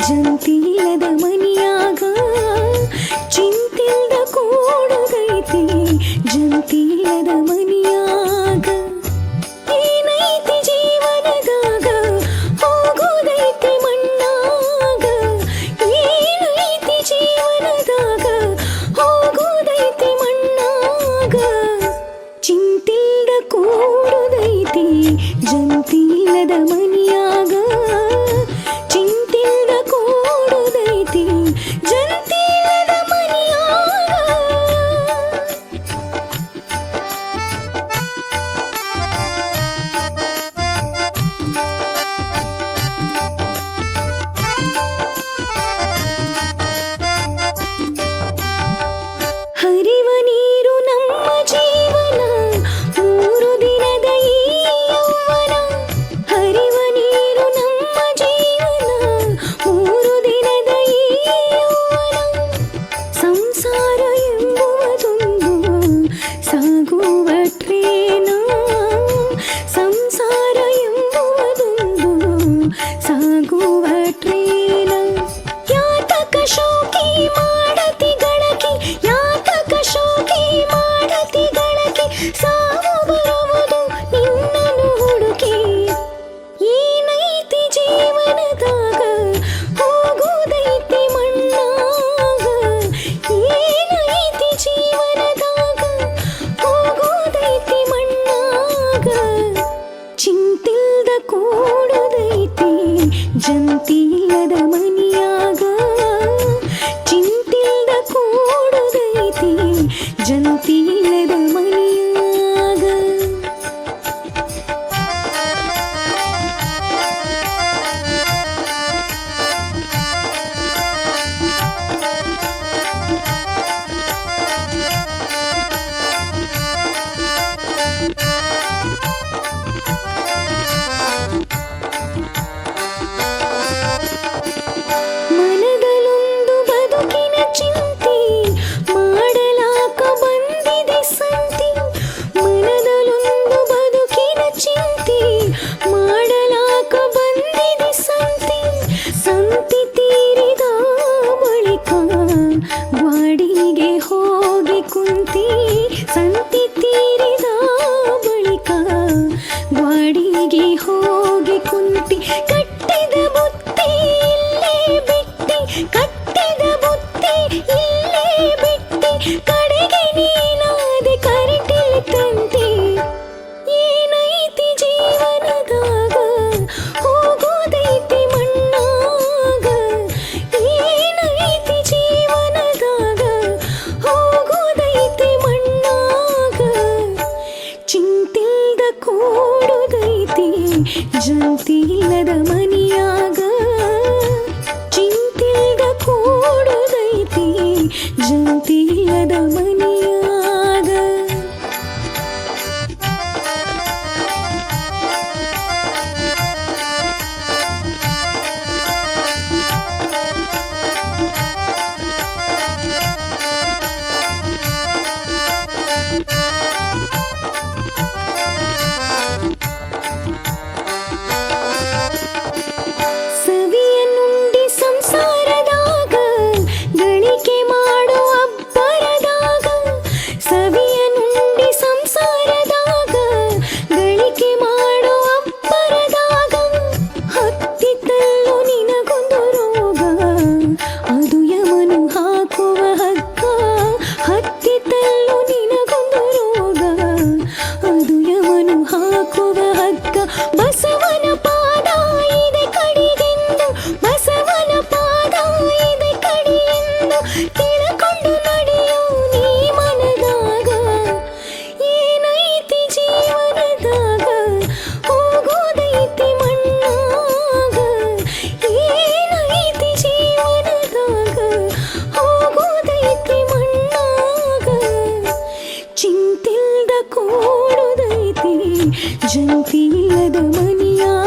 ಜಂತಿಲ್ಲದ ಮನಿಯಾಗ ಚಿಂತಿಲ್ದ ಕೂಡುದೈತಿ ಜಂತಿಲ್ಲದ ಮನಿಯಾಗ ಏನೈತಿ ಜೀವನದಾಗ ಹೋಗುದೈತಿ ಮಣ್ಣಾಗ ಏನೈತಿ ಜೀವನದಾಗ ಹೋಗುದೈತಿ ಮಣ್ಣಾಗ ಚಿಂತಿಲ್ದ ಕೂಡುದೈತಿ ಜಂತಿಲ್ಲದ ಮನಿಯಾಗ ಚಿಂತಿಲ್ದ ಕೂಡುದೈತಿ ಜಂತಿಲ್ಲದ ಮನಿಯಾಗ ಹರಿವ ನೀರು ನಮ್ಮ ಜೀವನ ಮೂರು ದಿನದ ಈ ಯೌವನ ಹರಿವ ನೀರು ನಮ್ಮ ಜೀವನ ಮೂರು ದಿನದ ಈ ಯೌವನ ಸಂಸಾರ ಎಂಬುವುದೊಂದು ಸಾಗುವ ಟ್ರೇನ ಸಂಸಾರ ಎಂಬುವುದೊಂದು ಸಾಗುವ ಟ್ರೇನ ಯಾತಕ ಶೋಕಿ ಮಾಡತಿ ಗಳಕಿ ಯಾತಕ ಶೋಕಿ ಮಾಡತಿ ಗಳಕಿ ಸಾವು ಬರುವುದು ನಿನ್ನನ್ನು ಹುಡುಕಿ ಏನೈತಿ ಜೀವನದಾಗ ಹೋಗುದೈತಿ ಮಣ್ಣಾಗ ಏನೈತಿ ಜೀವನದಾಗ ಹೋಗುದೈತಿ ಮಣ್ಣಾಗ ಚಿಂತಿಲ್ದ ಕೂಡುದೈತಿ ಜಂತಿಲ್ಲದ ಮನಿಯಾಗ ಚಿಂತಿಲ್ದ ಕೂಡುದೈತಿ ಜಂತಿಲ್ಲದ ಮನಿಯಾಗ ಮನದಲ್ಲೊಂದು ಬದುಕಿನ ಚಿಂತೆ ಮಾಡಲಾಕ ಬಂದಿದೆ ಸಂತಿ ಮನದಲ್ಲೊಂದು ಬದುಕಿನ ಚಿಂತೆ ಮಾಡಲಾಕ ಬಂದಿದೆ ಸಂತಿ ಸಂತಿ ತೀರಿದ ಬಳಿಕ ಗ್ವಾಡಿಗೆ ಹೋಗಿ ಕುಂತಿ ಸಂತಿ ತೀರಿದ ಬಳಿಕ ಗ್ವಾಡಿಗೆ ಹೋಗಿ ಕುಂತಿ ಕಟ್ಟಿದ ಬುತ್ತಿ ಇಲ್ಲೇ ಬಿಟ್ಟಿ ಕಟ್ಟಿದ ಬುತ್ತಿ ಇಲ್ಲೇ ಬಿಟ್ಟಿ ಕಡೆಗೆ ನೀನಾದೆ ಕರೆಟಿಲ್ ತಂತಿ ಏನೈತಿ ಜೀವನದಾಗ ಹೋಗೋದೈತಿ ಮಣ್ಣಾಗ ಏನೈತಿ ಜೀವನದಾಗ ಹೋಗೋದೈತಿ ಮಣ್ಣಾಗ ಚಿಂತಿಲ್ದ ಕೂಡುದೈತಿ ಜಂತಿಲ್ಲದ ಮನಿಯಾಗ ಚಿಂತಿಲ್ದ ಕೂಡುದೈತಿ ಜಂತಿಲ್ಲದ ಮನಿಯಾಗ ಸವಿಯನ್ನುಂಡಿ ಸಂಸಾರದಾಗ ಗಳಿಕೆ ಮಾಡುವ ಅಬ್ಬರದಾಗ ಸವಿಯನ್ನುಂಡಿ ಸಂಸಾರದಾಗ ಗಳಿಕೆ ಮಾಡುವ ಅಬ್ಬರದಾಗ ಹತ್ತಿತಲ್ಲೂ ನಿನಗೊಂದು ರೋಗ ಅದು ಯಮನು ಹಾಕುವ ಹಗ್ಗ ಹತ್ತಿತಲ್ಲೂ ನಿನಗೊಂದು ರೋಗ ಅದು ಯಮನು ಹಾಕುವ ಹಗ್ಗ ಬಸವನ ಪಾದ ಇದೆ ಕಡಿಗೆಂದು ಬಸವನ ಪಾದ ಇದೆ ಕಡಿಯೆಂದು ತಿಳ್ಕೊಂಡು ನಡೆಯೋ ನೀ ಮನದಾಗ ಏನೈತಿ ಜೀವನದಾಗ ಹೋಗೋದೈತಿ ಮಣ್ಣಾಗ ಏನೈತಿ ಜೀವನದಾಗ ಹೋಗೋದೈತಿ ಮಣ್ಣಾಗ ಚಿಂತಿಲ್ದ ಕೂಡುದೈತಿ ಜಂತಿಲ್ಲದ ಮನಿಯಾಗ